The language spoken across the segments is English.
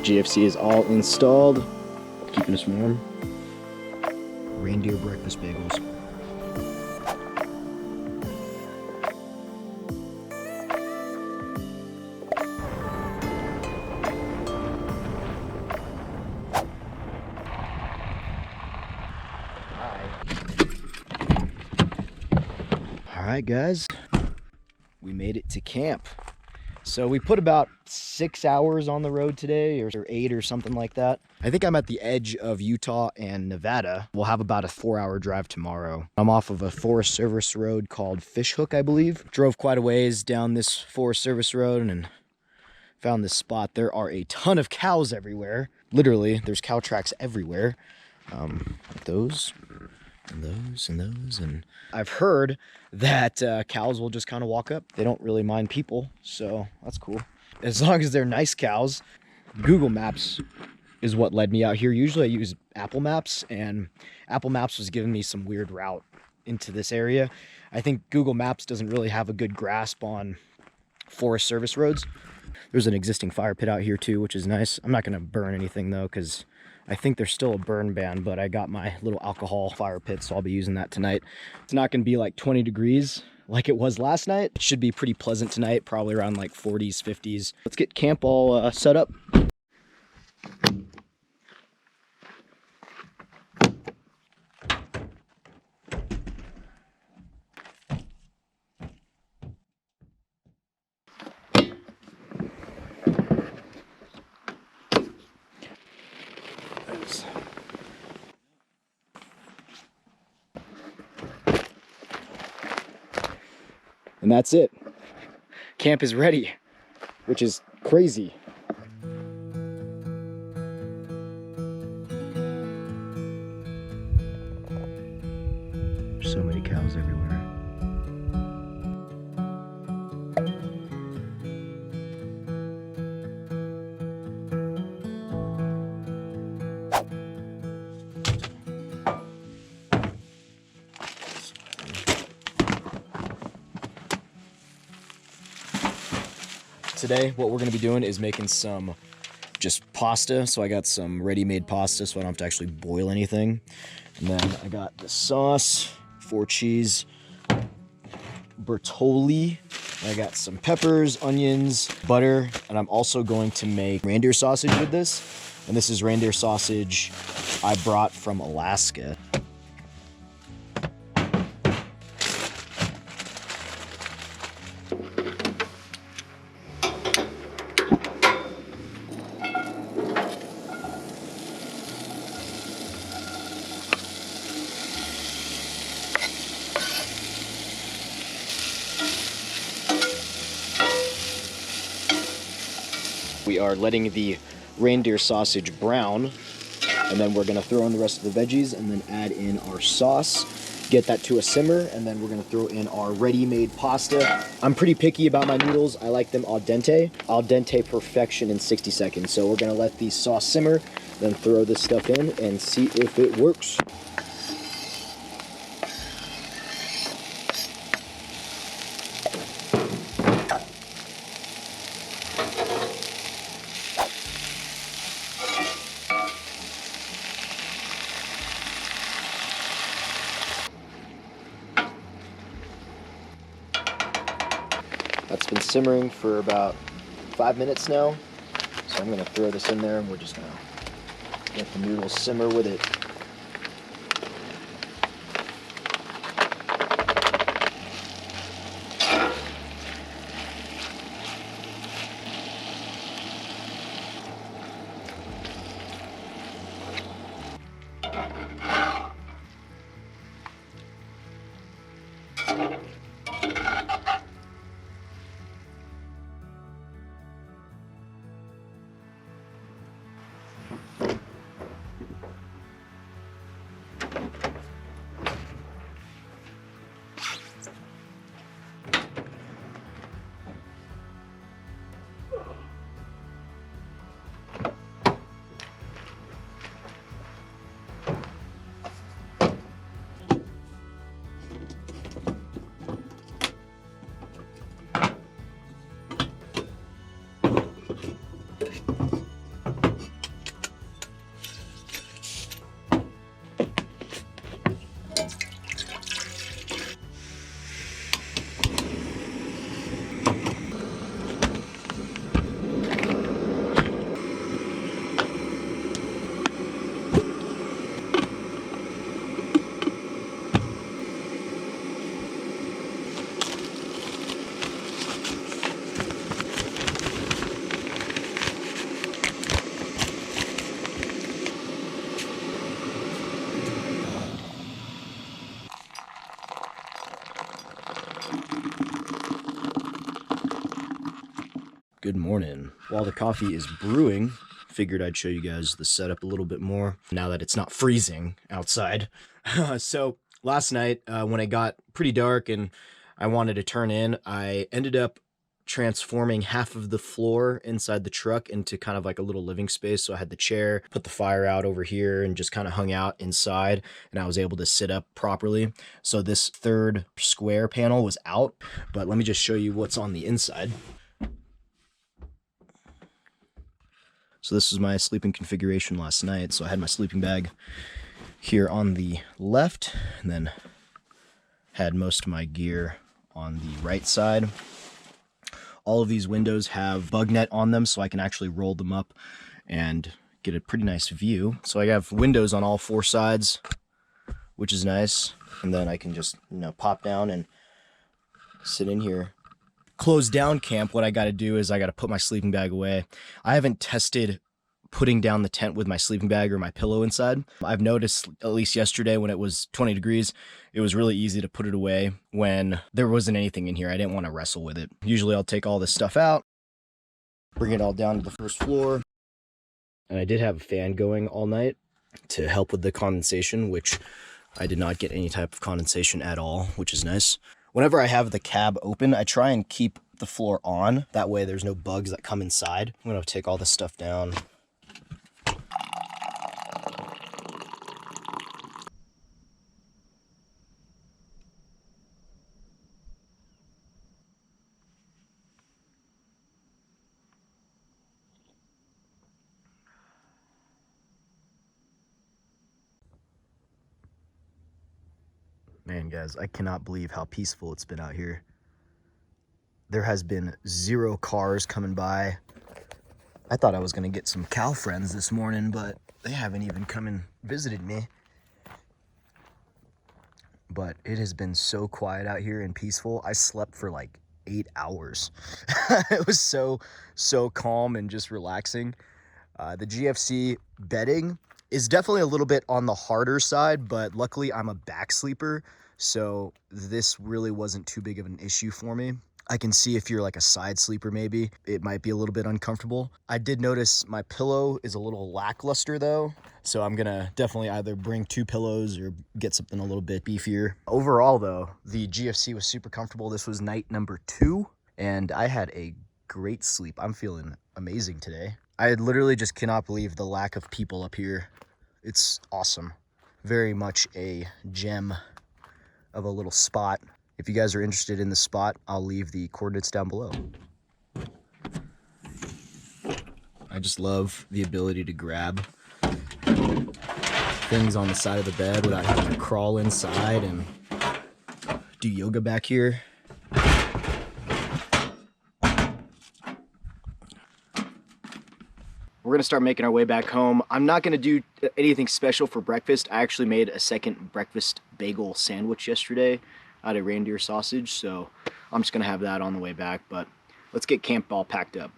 GFC is all installed, keeping us warm. Reindeer breakfast bagels. All right, guys, we made it to camp. So we put about 6 hours on the road today, or 8 or something like that. I think I'm at the edge of Utah and Nevada. We'll have about a 4-hour drive tomorrow. I'm off of a Forest Service road called Fishhook, I believe. Drove quite a ways down this Forest Service road and found this spot. There are a ton of cows everywhere. Literally, there's cow tracks everywhere. Those and those and those, and I've heard that cows will just kind of walk up. They don't really mind people, so that's cool. As long as they're nice cows. Google Maps is what led me out here. Usually I use Apple Maps, and Apple Maps was giving me some weird route into this area. I think Google Maps doesn't really have a good grasp on Forest Service roads. There's an existing fire pit out here too, which is nice. I'm not gonna burn anything though, because I think there's still a burn ban, but I got my little alcohol fire pit, so I'll be using that tonight. It's not gonna be like 20 degrees like it was last night. It should be pretty pleasant tonight, probably around like 40s, 50s. Let's get camp all set up. And that's it. Camp is ready, which is crazy. There's so many cows everywhere. Today, what we're gonna be doing is making some just pasta. So I got some ready-made pasta, so I don't have to actually boil anything. And then I got the sauce, 4 cheese, Bertolli. I got some peppers, onions, butter, and I'm also going to make reindeer sausage with this. And this is reindeer sausage I brought from Alaska. We are letting the reindeer sausage brown, and then we're gonna throw in the rest of the veggies and then add in our sauce, get that to a simmer, and then we're gonna throw in our ready-made pasta. I'm pretty picky about my noodles. I like them al dente perfection in 60 seconds. So we're gonna let the sauce simmer, then throw this stuff in and see if it works. That's been simmering for about 5 minutes now. So I'm gonna throw this in there and we're just gonna let the noodles simmer with it. Good morning. While the coffee is brewing, figured I'd show you guys the setup a little bit more now that it's not freezing outside. So last night when it got pretty dark and I wanted to turn in, I ended up transforming half of the floor inside the truck into kind of like a little living space. So I had the chair, put the fire out over here, and just kind of hung out inside, and I was able to sit up properly. So this third square panel was out, but let me just show you what's on the inside. So this is my sleeping configuration last night. So I had my sleeping bag here on the left, and then had most of my gear on the right side. All of these windows have bug net on them, so I can actually roll them up and get a pretty nice view. So I have windows on all four sides, which is nice. And then I can just, pop down and sit in here. Close down camp, what I got to do is I got to put my sleeping bag away. I haven't tested putting down the tent with my sleeping bag or my pillow inside. I've noticed, at least yesterday when it was 20 degrees, it was really easy to put it away when there wasn't anything in here. I didn't want to wrestle with it. Usually I'll take all this stuff out, bring it all down to the first floor. And I did have a fan going all night to help with the condensation, which I did not get any type of condensation at all, which is nice. Whenever I have the cab open, I try and keep the floor on. That way there's no bugs that come inside. I'm going to take all this stuff down. Man, guys, I cannot believe how peaceful it's been out here. There has been 0 cars coming by. I thought I was going to get some cow friends this morning, but they haven't even come and visited me. But it has been so quiet out here and peaceful. I slept for like 8 hours. It was so calm and just relaxing. The GFC bedding is definitely a little bit on the harder side, but luckily I'm a back sleeper, so this really wasn't too big of an issue for me. I can see if you're like a side sleeper, maybe it might be a little bit uncomfortable. I did notice my pillow is a little lackluster though, so I'm gonna definitely either bring 2 pillows or get something a little bit beefier. Overall though, the GFC was super comfortable. This was night number 2, and I had a great sleep. I'm feeling amazing today. I literally just cannot believe the lack of people up here. It's awesome. Very much a gem of a little spot. If you guys are interested in the spot, I'll leave the coordinates down below. I just love the ability to grab things on the side of the bed without having to crawl inside and do yoga back here. We're going to start making our way back home. I'm not going to do anything special for breakfast. I actually made a second breakfast bagel sandwich yesterday out of reindeer sausage, so I'm just going to have that on the way back, but let's get camp all packed up.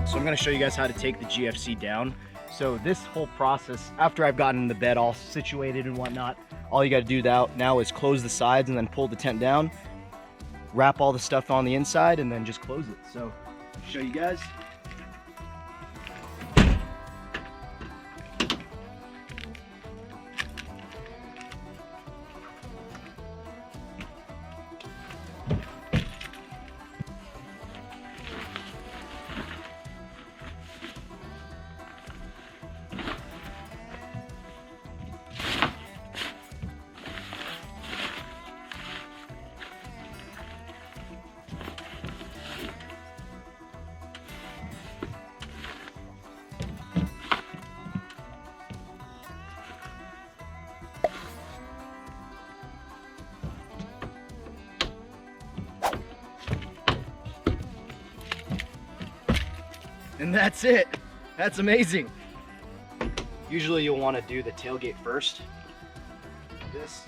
So I'm going to show you guys how to take the GFC down. So this whole process, after I've gotten the bed all situated and whatnot, all you got to do now is close the sides and then pull the tent down, wrap all the stuff on the inside, and then just close it. So I'll show you guys. And that's it. That's amazing. Usually you'll want to do the tailgate first. This.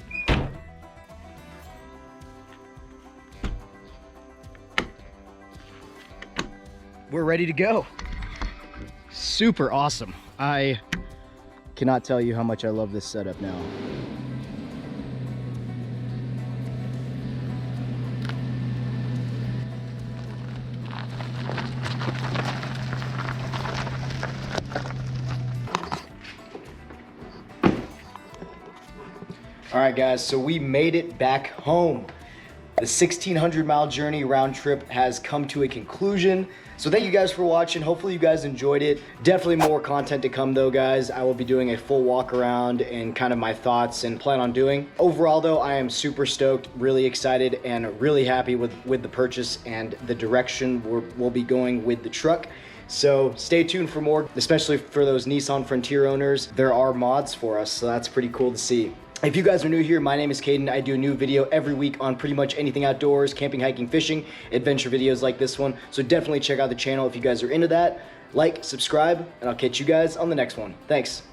We're ready to go. Super awesome. I Cannot tell you how much I love this setup now. All right, guys, so we made it back home. The 1,600-mile journey round trip has come to a conclusion. So thank you guys for watching. Hopefully you guys enjoyed it. Definitely more content to come though, guys. I will be doing a full walk around and kind of my thoughts and plan on doing. Overall though, I am super stoked, really excited, and really happy with the purchase and the direction we'll be going with the truck. So stay tuned for more, especially for those Nissan Frontier owners. There are mods for us, so that's pretty cool to see. If you guys are new here, my name is Caden. I do a new video every week on pretty much anything outdoors, camping, hiking, fishing, adventure videos like this one. So definitely check out the channel if you guys are into that. Like, subscribe, and I'll catch you guys on the next one. Thanks.